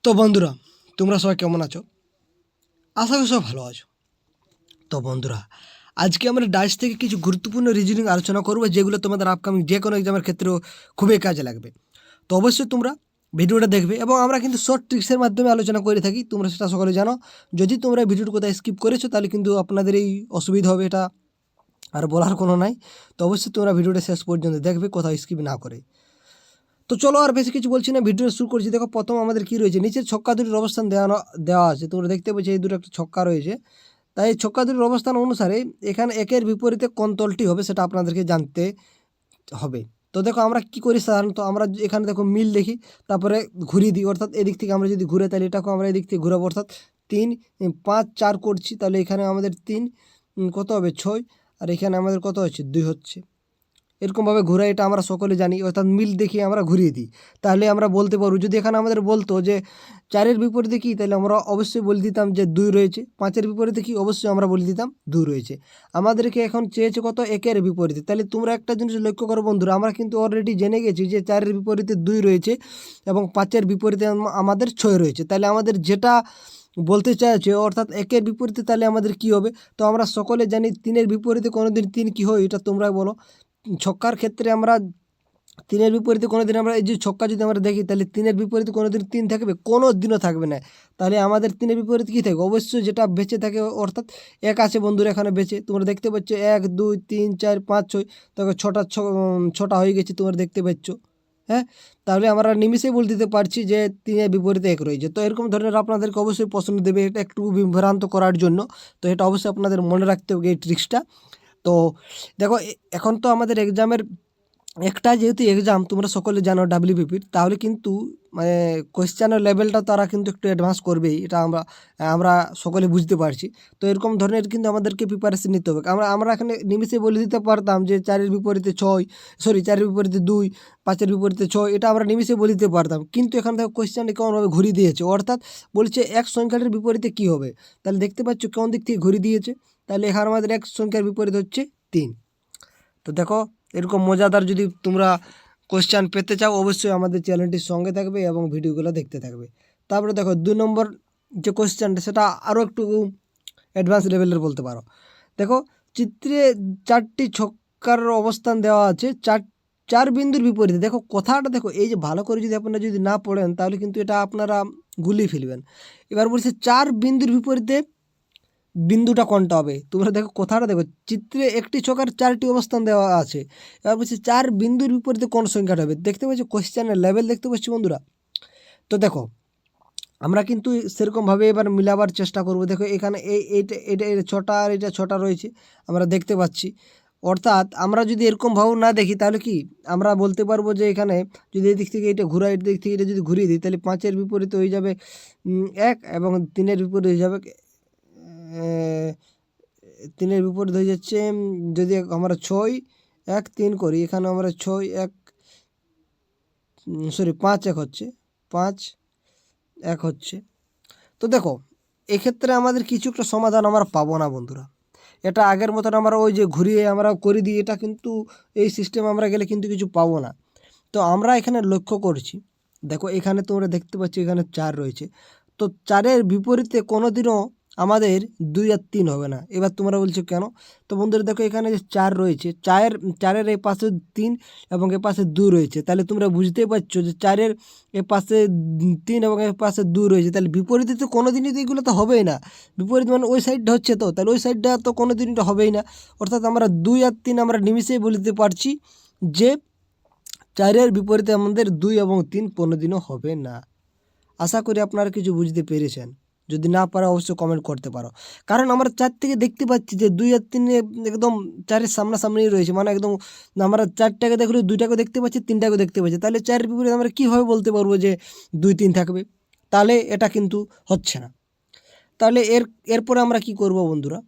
তো বন্ধুরা, তোমরা সবাই কেমন আছো? আশা করি সব ভালো আছো। তো বন্ধুরা, আজকে আমরা ডাইস থেকে কিছু গুরুত্বপূর্ণ রিজনিং আলোচনা করবো, যেগুলো তোমাদের আপকামিং যে কোনো এক্সামের ক্ষেত্রেও খুবই কাজে লাগবে। তো অবশ্যই তোমরা ভিডিওটা দেখবে, এবং আমরা কিন্তু শর্ট ট্রিক্সের মাধ্যমে আলোচনা করে থাকি, তোমরা সেটা সকলে জানো। যদি তোমরা ভিডিওর কোথায় স্কিপ করেছো তাহলে কিন্তু আপনাদের এই অসুবিধা হবে, এটা আর বলার কোনো নাই। তো অবশ্যই তোমরা ভিডিওটা শেষ পর্যন্ত দেখবে, কোথাও স্কিপ না করে। তো চলো আর বেশি কিছু বলছি না, ভিডিও শুরু করছি। দেখো, প্রথম আমাদের কি রয়েছে, নিচের ছক্কা দুটির অবস্থান দেওয়া আছে। তোমরা দেখতে পাচ্ছ এই দুটো একটা ছক্কা রয়েছে। তাই এই ছক্কা দুটির অবস্থান অনুসারে এখানে একের বিপরীতে কোন তলটি হবে সেটা আপনাদেরকে জানতে হবে। তো দেখো, আমরা কি করি সাধারণত, আমরা এখানে দেখো মিল দেখি, তারপরে ঘুরিয়ে দিই। অর্থাৎ এদিক থেকে আমরা যদি ঘুরে, তাহলে এটাকেও আমরা এদিক থেকে ঘুরাবো। অর্থাৎ 3, 5, 4 করছি, তাহলে এখানে আমাদের 3 কত হবে 6, আর এখানে আমাদের কত হচ্ছে 2 হচ্ছে। এরকমভাবে ঘুরাই, এটা আমরা সকলে জানি। অর্থাৎ মিল দেখিয়ে আমরা ঘুরিয়ে দিই, তাহলে আমরা বলতে পারবো। যদি এখানে আমাদের বলতো যে 4-এর বিপরীতে কী, তাহলে আমরা অবশ্যই বলে দিতাম যে 2 রয়েছে। 5-এর বিপরীতে কী, অবশ্যই আমরা বলে দিতাম 2 রয়েছে। আমাদেরকে এখন চেয়েছে কত, 1-এর বিপরীতে। তাহলে তোমরা একটা জিনিস লক্ষ্য করো বন্ধুরা, আমরা কিন্তু অলরেডি জেনে গেছি যে 4-এর বিপরীতে 2 রয়েছে এবং 5-এর বিপরীতে আমাদের 6 রয়েছে। তাহলে আমাদের যেটা বলতে চাইছে, অর্থাৎ 1-এর বিপরীতে তাহলে আমাদের কি হবে। তো আমরা সকলে জানি 3-এর বিপরীতে কোনোদিন 3 কী হয়, এটা তোমরা বলো। ছক্কার ক্ষেত্রে আমরা 3-এর বিপরীতে কোনো দিন আমরা এই যে ছক্কা যদি আমরা দেখি, তাহলে 3-এর বিপরীতে কোনো দিন 3 থাকবে, কোনো দিনও থাকবে না। তাহলে আমাদের 3-এর বিপরীতে কী থাকবে, অবশ্যই যেটা বেঁচে থাকে, অর্থাৎ 1 আছে বন্ধুরা এখানে বেঁচে। তোমরা দেখতে পাচ্ছ 1, 2, 3, 4, 5, 6, তবে ছটা হয়ে গেছে, তোমরা দেখতে পাচ্ছ। হ্যাঁ, তাহলে আমরা নিমিষেই বলে দিতে পারছি যে 3-এর বিপরীতে 1 রয়েছে। তো এরকম ধরনের আপনাদেরকে অবশ্যই প্রশ্ন দেবে, এটা একটু বিভ্রান্ত করার জন্য। তো এটা অবশ্যই আপনাদের মনে রাখতে হবে এই ট্রিক্সটা। তো দেখো, এখন তো আমাদের এক্সামের একটা যেহেতু এক্সাম, তোমরা সকলে জানো ডাব্লিউবিপির, তাহলে কিন্তু মানে কোয়েশ্চেনের লেভেলটা তারা কিন্তু একটু অ্যাডভান্স করবেই, এটা আমরা আমরা সকলে বুঝতে পারছি। তো এরকম ধরনের কিন্তু আমাদেরকে প্রিপারেশন নিতে হবে। আমরা এখানে নিমিষে বলে দিতে পারতাম যে 4-এর বিপরীতে 6, 4-এর বিপরীতে 2, 5-এর বিপরীতে 6, এটা আমরা নিমিষে বলে দিতে পারতাম। কিন্তু এখানে দেখো কোয়েশ্চেনটা কেমনভাবে ঘুরিয়ে দিয়েছে, অর্থাৎ বলছে এক সংখ্যাটির বিপরীতে কী হবে। তাহলে দেখতে পাচ্ছ কোন দিক থেকে ঘুরিয়ে দিয়েছে। তাহলে এখানে আমাদের এক সংখ্যার বিপরীত হচ্ছে 3। তো দেখো, এরকম মজাদার যদি তোমরা কোশ্চেন পেতে চাও, অবশ্যই আমাদের চ্যানেলটির সঙ্গে থাকবে এবং ভিডিওগুলো দেখতে থাকবে। তারপরে দেখো 2 নম্বর যে কোশ্চেনটা, সেটা আরও একটু অ্যাডভান্স লেভেলের বলতে পারো। দেখো, চিত্রে 4টি ছক্কার অবস্থান দেওয়া আছে, 4 বিন্দুর বিপরীতে। দেখো কথাটা দেখো, এই যে ভালো করে যদি আপনারা যদি না পড়েন, তাহলে কিন্তু এটা আপনারা গুলিয়ে ফেলবেন। এবার বলছে 4 বিন্দুর বিপরীতে বিন্দুটা কোনটা হবে। তোমরা দেখো কথাটা দেখো, চিত্রে একটি ছক্কার 4টি অবস্থান দেওয়া আছে। এবার বলছে 4 বিন্দুর বিপরীতে কোন সংখ্যাটা হবে। দেখতে পাচ্ছ কোশ্চেনের লেভেল, দেখতে পাচ্ছি বন্ধুরা। তো দেখো, আমরা কিন্তু সেরকমভাবে এবার মিলাবার চেষ্টা করব। দেখো এখানে এটা 6টা আর এটা 6টা রয়েছে, আমরা দেখতে পাচ্ছি। অর্থাৎ আমরা যদি এরকমভাবে না দেখি, তাহলে কি আমরা বলতে পারবো যে এখানে যদি এদিক থেকে এটা ঘুরাই, এদিক থেকে এটা যদি ঘুরিয়ে দিই, তাহলে 5-এর বিপরীতে হয়ে যাবে 1, এবং 3-এর বিপরীতে হয়ে যাবে 3-এর বিপরীত হয়ে যাচ্ছে, যদি আমরা 6, 1, 3 করি, এখানে আমরা 6, 1, 5, 1 হচ্ছে, 5, 1 হচ্ছে। তো দেখো, এক্ষেত্রে আমাদের কিছু একটা সমাধান আমরা পাবো না বন্ধুরা। এটা আগের মতন আমরা ওই যে ঘুরিয়ে আমরা করে দিই, এটা কিন্তু এই সিস্টেম আমরা গেলে কিন্তু কিছু পাবো না। তো আমরা এখানে লক্ষ্য করছি, দেখো এখানে তোমরা দেখতে পাচ্ছ এখানে 4 রয়েছে। তো 4-এর বিপরীতে কোনো দিনও আমাদের 2 আর 3 হবে না। এবার তোমরা বলছো কেন। তো বন্ধুরা দেখো, এখানে যে 4 রয়েছে, 4-এর এই পাশে 3 এবং এ পাশে 2 রয়েছে। তাহলে তোমরা বুঝতেই পারছো যে 4-এর এ পাশে 3 এবং এ পাশে 2 রয়েছে, তাহলে বিপরীতে তো কোনো দিনই তো এগুলো তো হবেই না। বিপরীত মানে ওই সাইডটা হচ্ছে, তো তাহলে ওই সাইডটা তো কোনো দিনই তো হবেই না। অর্থাৎ আমরা 2 আর 3 আমরা নিমিষেই বলে দিতে পারছি যে 4-এর বিপরীতে আমাদের 2 এবং 3 কোনোদিনও হবে না। আশা করি আপনারা কিছু বুঝতে পেরেছেন। যদি না পারো অবশ্যই কমেন্ট করতে পারো। কারণ আমরা 4 থেকে দেখতে পাচ্ছি যে 2 আর 3 একদম 4-এর সামনাসামনি রয়েছে, মানে একদম আমরা 4টাকে দেখলে 2টাকেও দেখতে পাচ্ছি, 3টাকেও দেখতে পাচ্ছি। তাহলে 4-এর বিপরীতে আমরা কীভাবে বলতে পারবো যে 2, 3 থাকবে। তাহলে এটা কিন্তু হচ্ছে না। তাহলে এরপরে আমরা কি করব বন্ধুরা।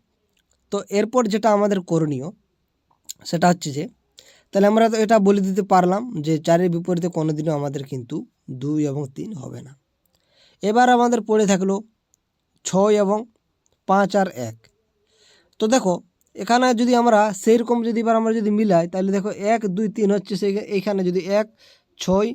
তো এরপর যেটা আমাদের করণীয়, সেটা হচ্ছে যে, তাহলে আমরা তো এটা বলে দিতে পারলাম যে 4-এর বিপরীতে কোনোদিনও আমাদের কিন্তু 2 এবং 3 হবে না। এবার আমাদের পড়ে থাকলো 6 এবং 5 আর 1। তো দেখো, এখানে যদি আমরা সেইরকম যদি এবার আমরা যদি মিলাই, তাহলে দেখো 1, 2, 3 হচ্ছে, এইখানে যদি 1, 6,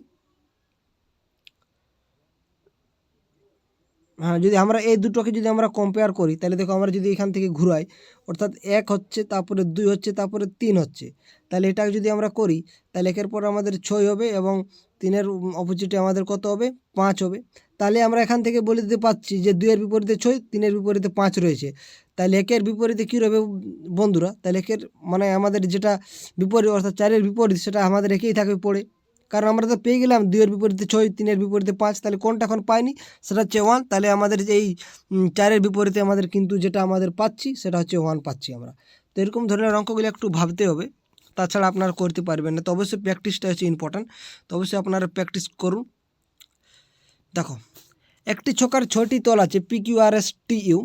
হ্যাঁ, যদি আমরা এই দুটোকে যদি আমরা কম্পেয়ার করি তাহলে দেখো আমরা যদি এখান থেকে ঘুরাই, অর্থাৎ 1 হচ্ছে, তারপরে 2 হচ্ছে, তারপরে 3 হচ্ছে, তাহলে এটা যদি আমরা করি তাহলে 1-এর পর আমাদের 6 হবে এবং 3-এর অপোজিটে আমাদের কত হবে? 5 হবে। তাহলে আমরা এখান থেকে বলে দিতে পারছি যে 2-এর বিপরীতে 6, 3-এর বিপরীতে 5 রয়েছে। তাহলে 1-এর বিপরীতে কী রবে বন্ধুরা? তাহলে 1-এর মানে আমাদের যেটা বিপরীত অর্থাৎ 4-এর বিপরীত সেটা আমাদের একেই থাকবে পড়ে। কারণ আমরা তো পেয়ে গেলাম 2-এর বিপরীতে 6, 3-এর বিপরীতে 5, তাহলে কোনটা এখন পাইনি? সেটা হচ্ছে 1। তাহলে আমাদের যে এই 4-এর বিপরীতে আমাদের কিন্তু যেটা আমাদের পাচ্ছি সেটা হচ্ছে 1 পাচ্ছি আমরা। তো এরকম ধরনের অঙ্কগুলো একটু ভাবতে হবে, তাছাড়া আপনারা করতে পারবেন না। তো অবশ্যই প্র্যাকটিসটা হচ্ছে ইম্পর্ট্যান্ট। তো অবশ্যই আপনারা প্র্যাকটিস করুন। দেখো, একটি ছক্কার 6টি তল আছে, PQRSTU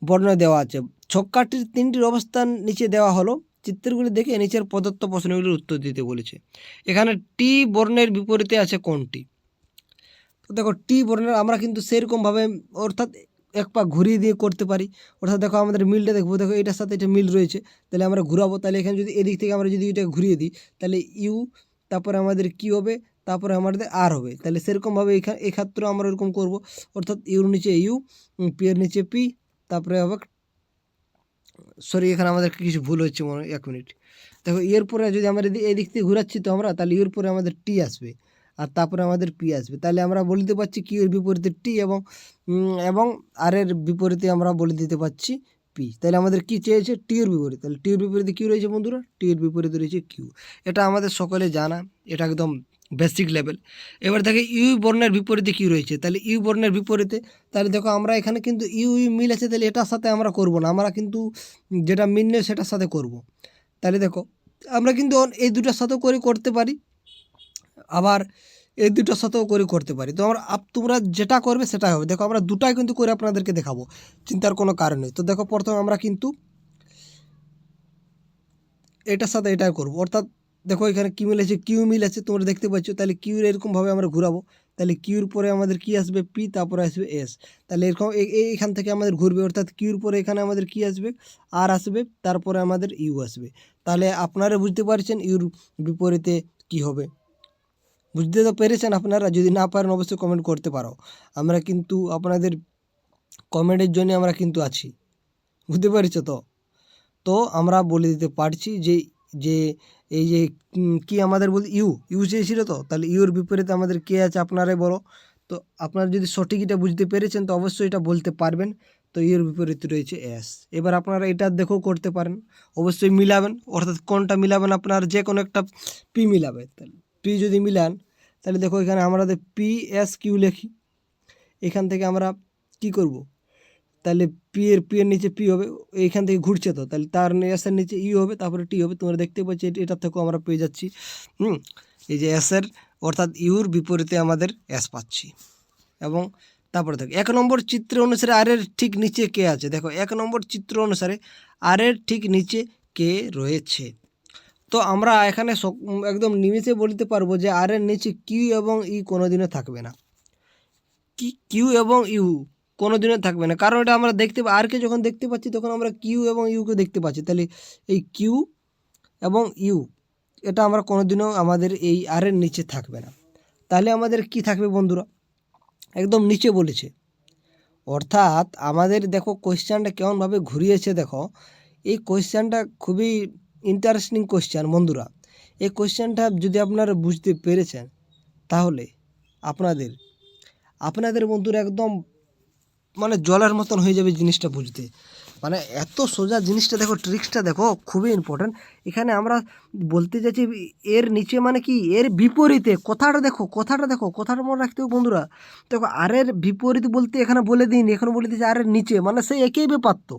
বর্ণনা দেওয়া আছে। ছক্কাটির 3টির অবস্থান নিচে দেওয়া হলো। চিত্রগুলি দেখে নিচের প্রদত্ত প্রশ্নগুলির উত্তর দিতে বলেছে। এখানে টি বর্ণের বিপরীতে আছে কোনটি? তো দেখো, টি বর্ণের আমরা কিন্তু সেরকমভাবে অর্থাৎ এক পা ঘুরিয়ে দিয়ে করতে পারি। অর্থাৎ দেখো আমাদের মিলটা দেখবো, দেখো এটার সাথে এটা মিল রয়েছে, তাহলে আমরা ঘুরাবো। তাহলে এখানে যদি এদিক থেকে আমরা যদি এটা ঘুরিয়ে দিই তাহলে ইউ, তারপরে আমাদের কি হবে, তারপরে আমাদের আর হবে। তাহলে সেরকমভাবে এক্ষেত্রেও আমরা এরকম করব, অর্থাৎ ইউর নিচে ইউ, পি এর নিচে পি, তারপরে হবে সরি এখানে আমাদের কিছু ভুল হচ্ছে মনে হয়, 1 মিনিট। দেখো এর পরে যদি আমরা এদিক থেকে ঘুরাচ্ছি তো আমরা, তাহলে এর পরে আমাদের টি আসবে আর তারপরে আমাদের পি আসবে। তাহলে আমরা বলে দিতে পারছি কিউ এর বিপরীতে টি এবং আর এর বিপরীতে আমরা বলে দিতে পারছি পি। তাহলে আমাদের কি চেয়েছে? টি এর বিপরীতে। তাহলে টি এর বিপরীতে কী রয়েছে বন্ধুরা? টি এর বিপরীতে রয়েছে কিউ। এটা আমাদের সকলে জানা, এটা একদম বেসিক লেভেল। এবার দেখে ইউ বর্ণের বিপরীতে কী রয়েছে? তাহলে ইউ বর্ণের বিপরীতে, তাহলে দেখো আমরা এখানে কিন্তু ইউ মিল আছে, তাহলে এটার সাথে আমরা করব না, আমরা কিন্তু যেটা মিল নেই সেটার সাথে করব। তাহলে দেখো আমরা কিন্তু এই দুটার সাথেও করতে পারি, আবার এই দুটার সাথেও করতে পারি। তো তোমরা যেটা করবে সেটাই হবে। দেখো আমরা দুটাই কিন্তু করে আপনাদেরকে দেখাবো, চিন্তার কোনো কারণ নেই। তো দেখো প্রথমে আমরা কিন্তু এটার সাথে এটাই করব, অর্থাৎ দেখো এখানে কি মিল আছে? কিউ মিল আছে, তোমরা দেখতে পাচ্ছ। তাহলে কিউর এরকমভাবে আমরা ঘুরাবো, তাহলে কিউর পরে আমাদের কি আসবে? পি, তারপরে আসবে এস। তাহলে এরকম এইখান থেকে আমাদের ঘুরবে, অর্থাৎ কিউর পরে এখানে আমাদের কি আসবে? আর আসবে, তারপরে আমাদের ইউ আসবে। তাহলে আপনারা বুঝতে পারছেন ইউর বিপরীতে কি হবে? বুঝতে তো পেরেছেন আপনারা? যদি না পারেন অবশ্যই কমেন্ট করতে পারো, আমরা কিন্তু আপনাদের কমেন্টের জন্য আমরা কিন্তু আছি, বুঝতে পেরেছো তো? তো আমরা বলে দিতে পারছি যে যে এই যে কি আমাদের ইউ চেয়েছিল, তো তাহলে ইউর বিপরীতে আমাদের কে আছে আপনারাই বলো। তো আপনারা যদি সঠিক এটা বুঝতে পেরেছেন তো অবশ্যই এটা বলতে পারবেন। তো ইউর বিপরীতে রয়েছে এস। এবার আপনারা এটা দেখেও করতে পারেন, অবশ্যই মিলাবেন, অর্থাৎ কোনটা মিলাবেন? আপনার যে কোনো একটা পি মিলাবে। তাহলে পি যদি মিলান তাহলে দেখো এখানে আমাদের পি এস কিউ লিখি, এখান থেকে আমরা কি করব? তাহলে পি এর নিচে পি হবে, এইখান থেকে ঘুরছে তো, তাহলে তার এসের নিচে ইউ হবে, তারপরে টি হবে। তোমরা দেখতে পাচ্ছ এটার থেকেও আমরা পেয়ে যাচ্ছি এই যে এসের অর্থাৎ ইউর বিপরীতে আমাদের এস পাচ্ছি। এবং তারপরে দেখো 1 নম্বর চিত্র অনুসারে আর এর ঠিক নিচে কে আছে? দেখো 1 নম্বর চিত্র অনুসারে আর এর ঠিক নিচে কে রয়েছে? তো আমরা এখানে একদম নিমিষে বলতে পারবো যে আর এর নিচে কিউ এবং ই কোনোদিনও থাকবে না। কিউ এবং ইউ কোনোদিনও থাকবে না, কারণ এটা আমরা আরকে যখন দেখতে পাচ্ছি তখন আমরা কিউ এবং ইউকে দেখতে পাচ্ছি। তাহলে এই কিউ এবং ইউ এটা আমরা কোনোদিনও আমাদের এই আর এর নিচে থাকবে না। তাহলে আমাদের কি থাকবে বন্ধুরা? একদম নিচে বলেছে, অর্থাৎ আমাদের দেখো কোয়েশ্চেনটা কেমনভাবে ঘুরিয়েছে। দেখো এই কোয়েশ্চেনটা খুবই ইন্টারেস্টিং কোয়েশ্চেন বন্ধুরা। এই কোয়েশ্চেনটা যদি আপনারা বুঝতে পেরেছেন তাহলে আপনাদের বন্ধুরা একদম মানে জলের মতন হয়ে যাবে জিনিসটা বুঝতে। মানে এত সোজা জিনিসটা, দেখো ট্রিক্সটা দেখো খুবই ইম্পর্ট্যান্ট। এখানে আমরা বলতে চাইছি এর নিচে মানে কি? এর বিপরীতে। কথাটা মনে রাখতে হবে বন্ধুরা। দেখো আর এর বিপরীত বলতে এখানে বলে দিইনি, এখানে বলে দিয়েছি আর এর নিচে, মানে সেই একই ব্যাপার তো।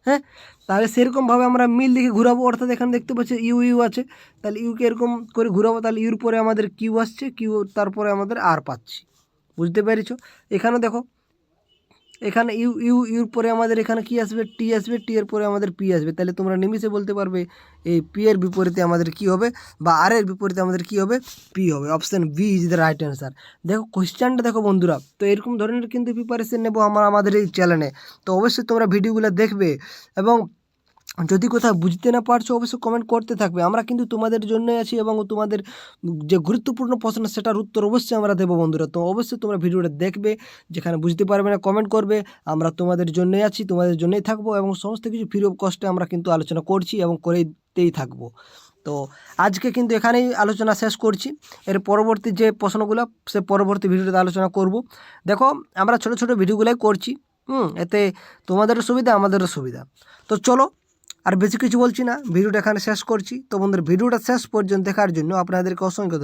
হ্যাঁ, তাহলে সেরকমভাবে আমরা মিল দেখে ঘুরাবো, অর্থাৎ এখানে দেখতে পাচ্ছি ইউ আছে, তাহলে ইউকে এরকম করে ঘুরাবো, তাহলে ইউর পরে আমাদের কিউ আসছে, কিউ তারপরে আমাদের আর পাচ্ছি। বুঝতে পেরেছো? এখানে দেখো এখানে ইউর পরে আমাদের এখানে কি আসবে? টি আসবে, টি এর পরে আমাদের পি আসবে। তাহলে তোমরা নিমিষে বলতে পারবে এই পি এর বিপরীতে আমাদের কি হবে, বা আর এর বিপরীতে আমাদের কি হবে? পি হবে। Option B is the right answer. দেখো কোয়েশ্চেনটা দেখো বন্ধুরা। তো এরকম ধরনের কিন্তু প্রিপারেশন নেবো আমাদের এই চ্যানেলে। তো অবশ্যই তোমরা ভিডিওগুলো দেখবে এবং যদি কোথাও বুঝতে না পারছো অবশ্যই কমেন্ট করতে থাকবে। আমরা কিন্তু তোমাদের জন্যই আছি এবং তোমাদের যে গুরুত্বপূর্ণ প্রশ্ন সেটার উত্তর অবশ্যই আমরা দেবো বন্ধুরা। তো অবশ্যই তোমরা ভিডিওটা দেখবে, যেখানে বুঝতে পারবে না কমেন্ট করবে। আমরা তোমাদের জন্যই আছি, তোমাদের জন্যই থাকবো এবং সমস্ত কিছু ফ্রি অফ কস্টে আমরা কিন্তু আলোচনা করছি এবং করেতেই থাকবো। তো আজকে কিন্তু এখানেই আলোচনা শেষ করছি। এর পরবর্তী যে প্রশ্নগুলো সে পরবর্তী ভিডিওতে আলোচনা করব। দেখো আমরা ছোটো ছোটো ভিডিওগুলোই করছি, এতে তোমাদেরও সুবিধা আমাদেরও সুবিধা। তো চলো আর বেশি কিছু বলছি না, ভিডিওটা এখানে শেষ করছি। তো বন্ধুরা ভিডিওটা শেষ পর্যন্ত দেখার জন্য আপনাদেরকে অসংখ্য ধন্যবাদ।